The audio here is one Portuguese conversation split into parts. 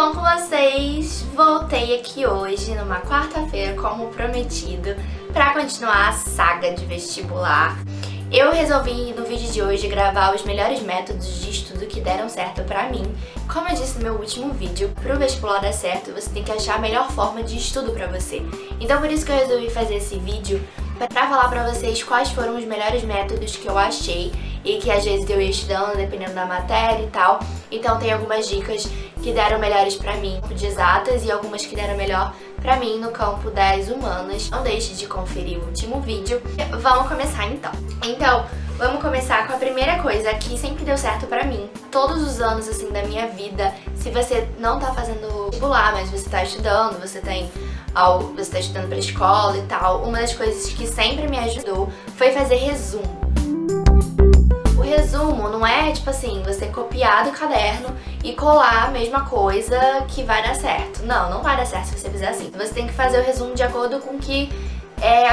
bom com vocês? Voltei aqui hoje, numa quarta-feira, como prometido, pra continuar a saga de vestibular. Eu resolvi, no vídeo de hoje, gravar os melhores métodos de estudo que deram certo pra mim. Como eu disse no meu último vídeo, pro vestibular dar certo, você tem que achar a melhor forma de estudo pra você. Então por isso que eu resolvi fazer esse vídeo, pra falar pra vocês quais foram os melhores métodos que eu achei e que às vezes eu ia estudando, dependendo da matéria e tal. Então tem algumas dicas que deram melhores pra mim no campo de exatas e algumas que deram melhor pra mim no campo das humanas. Não deixe de conferir o último vídeo. Vamos começar então. Vamos começar com a primeira coisa que sempre deu certo pra mim. Todos os anos assim da minha vida, se você não tá fazendo vestibular, mas você tá estudando, você tá estudando pra escola e tal, uma das coisas que sempre me ajudou foi fazer resumo. O resumo não é tipo assim, você copiar do caderno e colar a mesma coisa que vai dar certo. Não vai dar certo se você fizer assim. Você tem que fazer o resumo de acordo com o que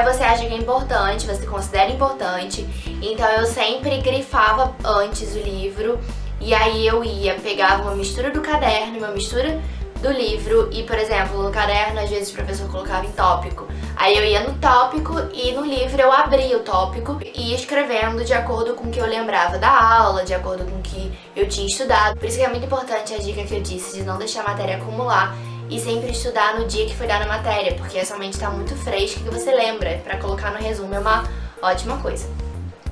você acha que é importante, você considera importante. Então eu sempre grifava antes o livro e aí eu pegava uma mistura do caderno, uma mistura do livro e, por exemplo, no caderno às vezes o professor colocava em tópico. Aí eu ia no tópico e no livro eu abria o tópico e ia escrevendo de acordo com o que eu lembrava da aula, de acordo com o que eu tinha estudado. Por isso que é muito importante a dica que eu disse de não deixar a matéria acumular e sempre estudar no dia que foi dada a matéria, porque a sua mente está muito fresca e que você lembra. Pra colocar no resumo é uma ótima coisa.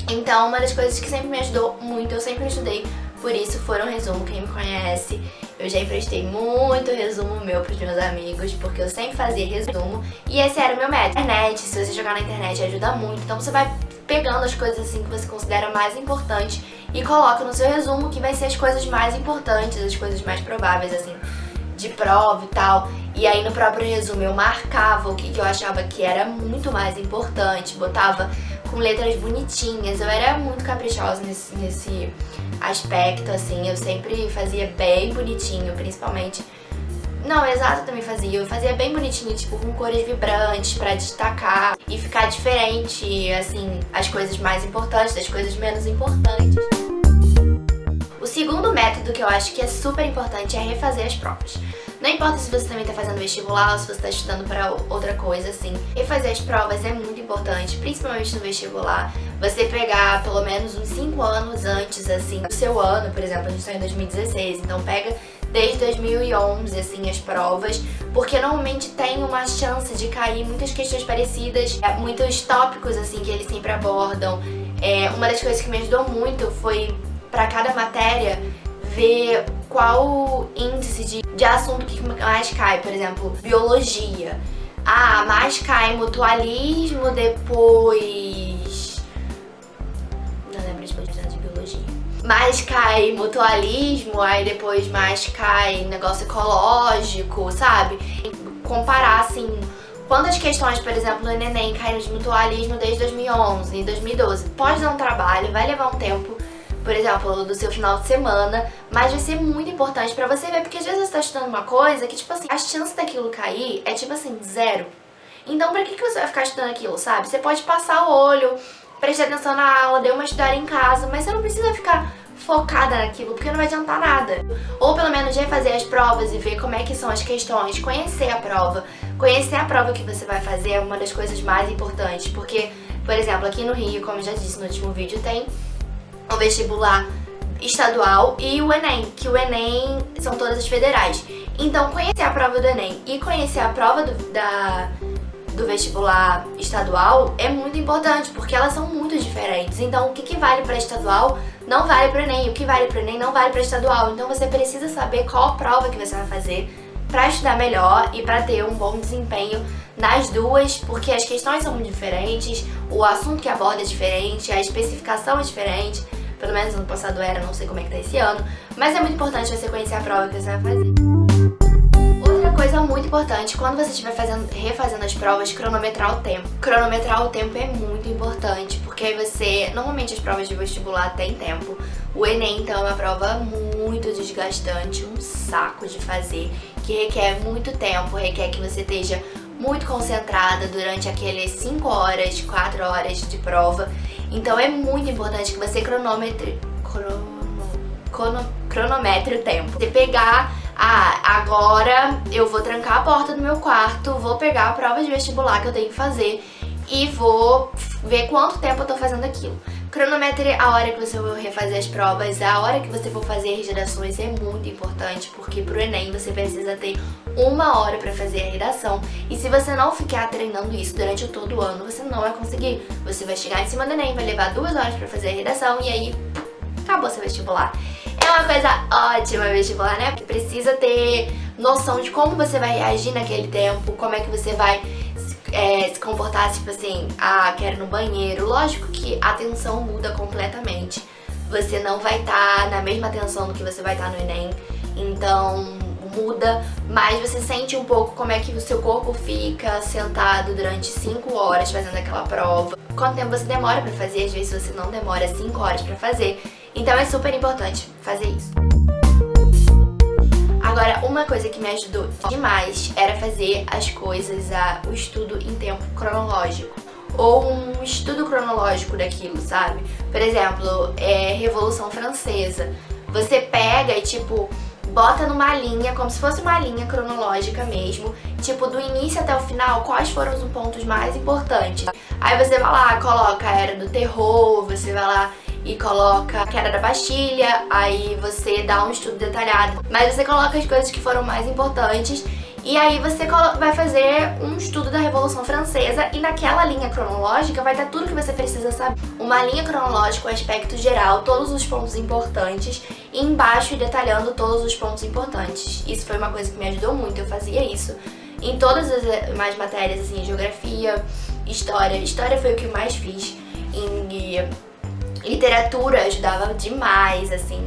Então, uma das coisas que sempre me ajudou muito, eu sempre estudei, por isso foram resumo. Quem me conhece, eu já emprestei muito resumo meu pros meus amigos, porque eu sempre fazia resumo e esse era o meu método. Internet, se você jogar na internet, ajuda muito. Então você vai pegando as coisas assim que você considera mais importantes e coloca no seu resumo, que vai ser as coisas mais importantes, as coisas mais prováveis, assim, de prova e tal. E aí no próprio resumo eu marcava o que eu achava que era muito mais importante, botava com letras bonitinhas. Eu era muito caprichosa nesse aspecto, assim, eu sempre fazia bem bonitinho, principalmente. Não, exato, também fazia. Eu fazia bem bonitinho, tipo, com cores vibrantes pra destacar e ficar diferente, assim, as coisas mais importantes das coisas menos importantes. O segundo método que eu acho que é super importante é refazer as provas. Não importa se você também tá fazendo vestibular ou se você tá estudando pra outra coisa, assim. Refazer as provas é muito importante, principalmente no vestibular. Você pegar pelo menos uns 5 anos antes, assim, do seu ano. Por exemplo, a gente tá em 2016, então pega desde 2011, assim, as provas, porque normalmente tem uma chance de cair muitas questões parecidas, muitos tópicos, assim, que eles sempre abordam. Uma das coisas que me ajudou muito foi, pra cada matéria, ver qual índice de assunto que mais cai. Por exemplo, biologia. Mais cai mutualismo, depois... não lembro de quantidade de biologia. Mais cai mutualismo, aí depois mais cai negócio ecológico, sabe? Comparar, assim, quantas questões, por exemplo, no Enem caíram de mutualismo desde 2011 e 2012. Pode dar um trabalho, vai levar um tempo, por exemplo, do seu final de semana, mas vai ser muito importante pra você ver, porque às vezes você tá estudando uma coisa que, tipo assim, a chance daquilo cair é, tipo assim, 0. Então pra que você vai ficar estudando aquilo, sabe? Você pode passar o olho, prestar atenção na aula, dar uma estudada em casa, mas você não precisa ficar focada naquilo, porque não vai adiantar nada. Ou pelo menos refazer as provas e ver como é que são as questões, conhecer a prova. Conhecer a prova que você vai fazer é uma das coisas mais importantes, porque, por exemplo, aqui no Rio, como eu já disse no último vídeo, tem o vestibular estadual e o Enem, que o Enem são todas as federais. Então conhecer a prova do Enem e conhecer a prova do vestibular estadual é muito importante, porque elas são muito diferentes. Então o que vale para estadual não vale para o Enem, o que vale para o Enem não vale para estadual. Então você precisa saber qual prova que você vai fazer para estudar melhor e para ter um bom desempenho nas duas, porque as questões são muito diferentes, o assunto que aborda é diferente, a especificação é diferente. Pelo menos ano passado era, não sei como é que tá esse ano, mas é muito importante você conhecer a prova que você vai fazer. Outra coisa muito importante, quando você estiver refazendo as provas, cronometrar o tempo. Cronometrar o tempo é muito importante, porque aí você... normalmente as provas de vestibular têm tempo. O Enem, então, é uma prova muito desgastante, um saco de fazer, que requer muito tempo, requer que você esteja muito concentrada durante aqueles 5 horas, 4 horas de prova. Então é muito importante que você cronometre o tempo. Você pegar Ah, agora eu vou trancar a porta do meu quarto, vou pegar a prova de vestibular que eu tenho que fazer e vou ver quanto tempo eu tô fazendo aquilo. Cronometre a hora que você for refazer as provas, a hora que você for fazer as redações é muito importante, porque pro Enem você precisa ter 1 hora pra fazer a redação. E se você não ficar treinando isso durante todo o ano, você não vai conseguir. Você vai chegar em cima do Enem, vai levar 2 horas pra fazer a redação e aí acabou seu vestibular. É uma coisa ótima vestibular, né? Porque precisa ter noção de como você vai reagir naquele tempo, como é que você vai se comportar, tipo assim, quero ir no banheiro. Lógico que a atenção muda completamente. Você não vai estar na mesma atenção do que você vai estar no Enem, então muda, mas você sente um pouco como é que o seu corpo fica sentado durante 5 horas fazendo aquela prova. Quanto tempo você demora pra fazer, às vezes você não demora 5 horas pra fazer. Então é super importante fazer isso. Agora, uma coisa que me ajudou demais era fazer as coisas, o estudo em tempo cronológico. Ou um estudo cronológico daquilo, sabe? Por exemplo, Revolução Francesa. Você pega e, tipo, bota numa linha, como se fosse uma linha cronológica mesmo, tipo, do início até o final, quais foram os pontos mais importantes. Aí você vai lá, coloca a Era do Terror, você vai lá e coloca a Queda da Bastilha, aí você dá um estudo detalhado, mas você coloca as coisas que foram mais importantes e aí você vai fazer um estudo da Revolução Francesa e naquela linha cronológica vai estar tudo que você precisa saber. Uma linha cronológica, o aspecto geral, todos os pontos importantes e embaixo detalhando todos os pontos importantes. Isso foi uma coisa que me ajudou muito, eu fazia isso em todas as demais matérias, assim, geografia, história. História foi o que eu mais fiz. Em literatura ajudava demais, assim.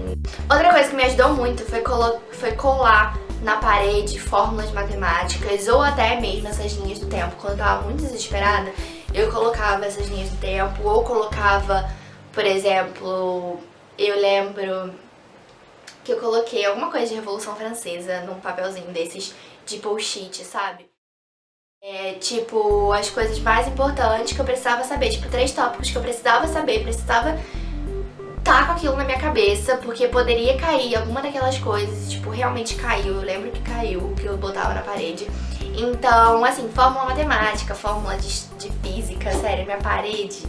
Outra coisa que me ajudou muito foi colar na parede fórmulas matemáticas ou até mesmo essas linhas do tempo. Quando eu tava muito desesperada, eu colocava essas linhas do tempo ou colocava, por exemplo, eu lembro que eu coloquei alguma coisa de Revolução Francesa num papelzinho desses de post-it, sabe? Tipo, as coisas mais importantes que eu precisava saber, tipo, 3 tópicos que eu precisava saber, precisava tá com aquilo na minha cabeça, porque poderia cair alguma daquelas coisas, tipo, realmente caiu, eu lembro que caiu, que eu botava na parede. Então, assim, fórmula matemática, fórmula de física, sério, minha parede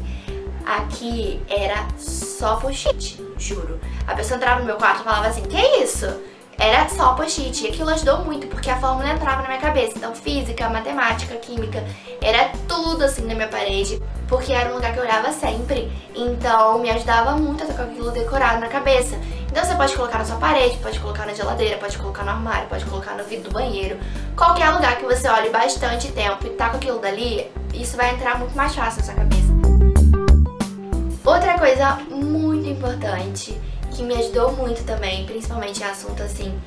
aqui era só post-it, juro. A pessoa entrava no meu quarto e falava assim, que isso? Era só post-it, e aquilo ajudou muito, porque a fórmula entrava na minha cabeça. Então, física, matemática, química, era tudo assim na minha parede, porque era um lugar que eu olhava sempre. Então, me ajudava muito a ter aquilo decorado na cabeça. Então, você pode colocar na sua parede, pode colocar na geladeira, pode colocar no armário, pode colocar no vidro do banheiro. Qualquer lugar que você olhe bastante tempo e tá com aquilo dali, isso vai entrar muito mais fácil na sua cabeça. Outra coisa muito importante que me ajudou muito também, principalmente em assunto assim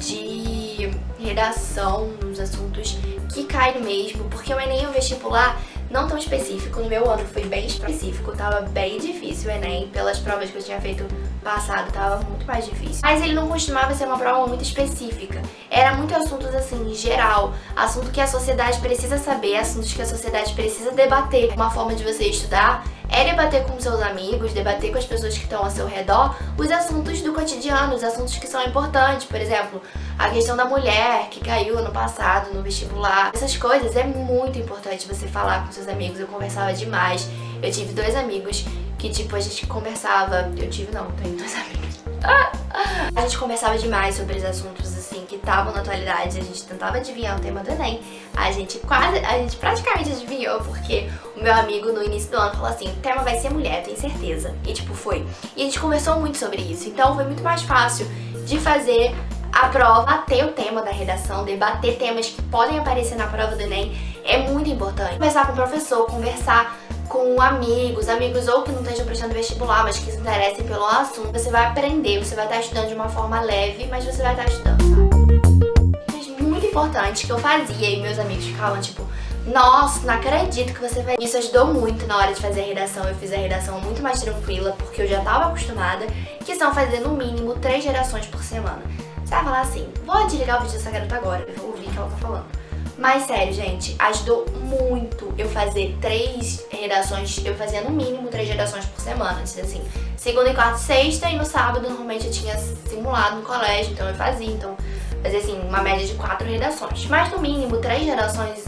de redação, nos assuntos que caem mesmo, porque o Enem e o vestibular não tão específico, no meu ano foi bem específico, tava bem difícil o Enem, pelas provas que eu tinha feito passado, tava muito mais difícil. Mas ele não costumava ser uma prova muito específica, era muito assuntos assim, em geral, assunto que a sociedade precisa saber, assuntos que a sociedade precisa debater. Uma forma de você estudar é debater com seus amigos, debater com as pessoas que estão ao seu redor os assuntos do cotidiano, os assuntos que são importantes. Por exemplo, a questão da mulher que caiu ano passado no vestibular. Essas coisas é muito importante você falar com seus amigos. Eu conversava demais. Eu tive 2 amigos que, tipo, a gente conversava... Eu tenho 2 amigos. A gente conversava demais sobre os assuntos, assim, que estavam na atualidade. A gente tentava adivinhar o tema do Enem. A gente praticamente adivinhou, porque o meu amigo no início do ano falou assim, o tema vai ser mulher, tenho certeza. E, tipo, foi. E a gente conversou muito sobre isso. Então, foi muito mais fácil de fazer a prova, ter o tema da redação, debater temas que podem aparecer na prova do Enem. É muito importante. Conversar com o professor, conversar com amigos ou que não estejam prestando vestibular, mas que se interessem pelo assunto. Você vai aprender, você vai estar estudando de uma forma leve, mas você vai estar estudando, sabe? Mas muito importante que eu fazia e meus amigos ficavam tipo, nossa, não acredito que você fez. Isso ajudou muito na hora de fazer a redação. Eu fiz a redação muito mais tranquila, porque eu já estava acostumada, que são fazer no mínimo 3 redações por semana. Você vai falar assim, vou desligar o vídeo dessa garota agora, eu vou ouvir o que ela tá falando. Mas sério, gente, ajudou muito eu fazer 3 redações, eu fazia no mínimo 3 redações por semana, assim, segunda e quarta e sexta, e no sábado normalmente eu tinha simulado no colégio, então eu fazia, então fazer assim, uma média de 4 redações. Mas no mínimo 3 redações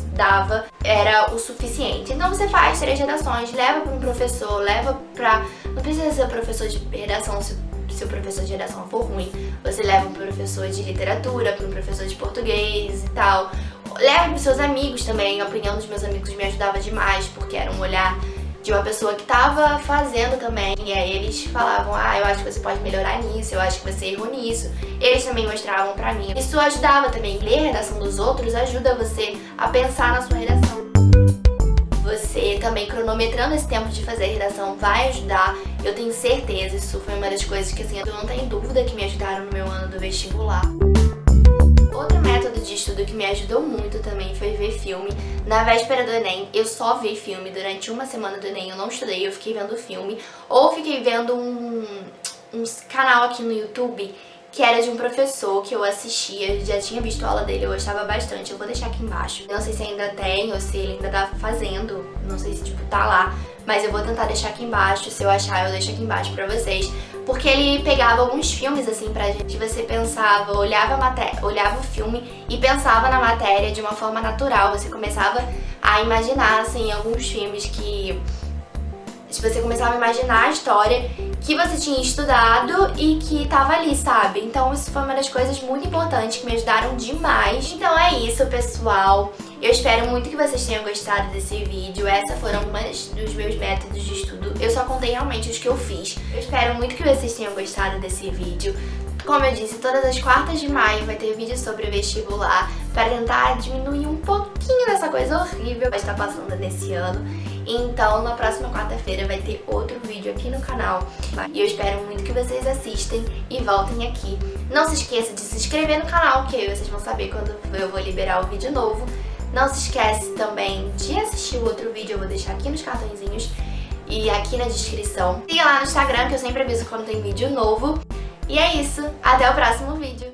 era o suficiente. Então você faz 3 redações, leva para um professor, não precisa ser professor de redação se o professor de redação for ruim. Você leva para um professor de literatura, para um professor de português e tal. Leva para os seus amigos também. A opinião dos meus amigos me ajudava demais, porque era um olhar de uma pessoa que estava fazendo também. E aí eles falavam, eu acho que você pode melhorar nisso, eu acho que você errou nisso. Eles também mostravam pra mim. Isso ajudava também. Ler a redação dos outros ajuda você a pensar na sua redação. Você também cronometrando esse tempo de fazer a redação vai ajudar. Eu tenho certeza, isso foi uma das coisas que assim, eu não tenho dúvida que me ajudaram no meu ano do vestibular. Outro método de estudo que me ajudou muito também foi ver filme. Na véspera do Enem, eu só vi filme. Durante uma semana do Enem eu não estudei, eu fiquei vendo filme. Ou fiquei vendo um canal aqui no YouTube que era de um professor que eu assistia, já tinha visto a aula dele, eu gostava bastante. Eu vou deixar aqui embaixo. Eu não sei se ainda tem ou se ele ainda tá fazendo, não sei se tipo tá lá, mas eu vou tentar deixar aqui embaixo. Se eu achar, eu deixo aqui embaixo pra vocês. Porque ele pegava alguns filmes assim pra gente, você pensava, olhava o filme e pensava na matéria de uma forma natural. Você começava a imaginar assim alguns filmes que você começava a imaginar a história que você tinha estudado e que tava ali, sabe? Então isso foi uma das coisas muito importantes que me ajudaram demais. Então é isso, pessoal. Eu espero muito que vocês tenham gostado desse vídeo. Essas foram algumas dos meus métodos de estudo. Eu só contei realmente os que eu fiz. Eu espero muito que vocês tenham gostado desse vídeo. Como eu disse, todas as quartas de maio vai ter vídeo sobre o vestibular para tentar diminuir um pouquinho dessa coisa horrível que vai estar passando nesse ano. Então, na próxima quarta-feira vai ter outro vídeo aqui no canal. E eu espero muito que vocês assistem e voltem aqui. Não se esqueça de se inscrever no canal, que aí vocês vão saber quando eu vou liberar o vídeo novo. Não se esquece também de assistir o outro vídeo, eu vou deixar aqui nos cartõezinhos e aqui na descrição. Siga lá no Instagram, que eu sempre aviso quando tem vídeo novo. E é isso, até o próximo vídeo.